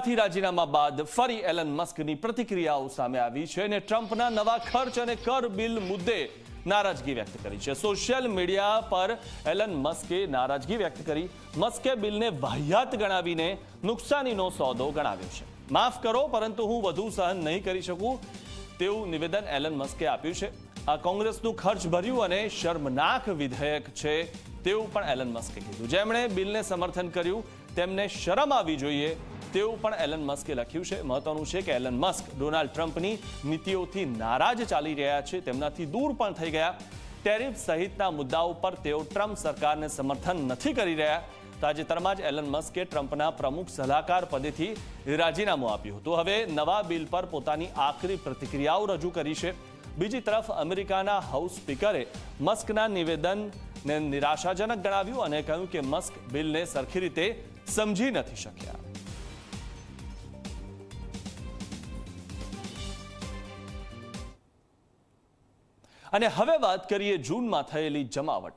સરકારથી રાજીનામા બાદ ફરી એલન મસ્કની પ્રતિક્રિયાઓ સામે આવી છે અને ટ્રમ્પના નવા ખર્ચ અને કર બિલ મુદ્દે નારાજગી વ્યક્ત કરી છે। સોશિયલ મીડિયા પર એલન મસ્કે નારાજગી વ્યક્ત કરી। મસ્કે બિલને વાહિયાત ગણાવીને નુકસાનીનો સોદો ગણાવ્યો છે। માફ કરો, પરંતુ હું વધુ સહન નહીં કરી શકું તેવું નિવેદન એલન મસ્કે આપ્યું છે। આ કોંગ્રેસનું ખર્ચ ભર્યું અને શર્મનાક વિધેયક છે તેવું પણ એલન મસ્કે કીધું। જેમણે બિલને સમર્થન કર્યું તેમને શરમ આવી જોઈએ તેવું પણ એલન મસ્કે લખ્યું છે। મહત્વનું છે કે એલન મસ્ક ડોનાલ્ડ ટ્રમ્પની નીતિઓથી નારાજ ચાલી રહ્યા છે, તેમનાથી દૂર પણ થઈ ગયા। ટેરિફ સહિતના મુદ્દાઓ પર તેઓ ટ્રમ્પ સરકારને સમર્થન નથી કરી રહ્યા। તાજેતરમાં જ એલન મસ્કે ટ્રમ્પના પ્રમુખ સલાહકાર પદેથી રાજીનામું આપ્યું હતું। હવે નવા બિલ પર પોતાની આખરી પ્રતિક્રિયાઓ રજૂ કરી છે। બીજી તરફ અમેરિકાના હાઉસ સ્પીકરે મસ્કના નિવેદનને નિરાશાજનક ગણાવ્યું અને કહ્યું કે મસ્ક બિલને સરખી રીતે સમજી નથી શક્યા। અને હવે વાત કરીએ જૂનમાં થયેલી જમાવટ।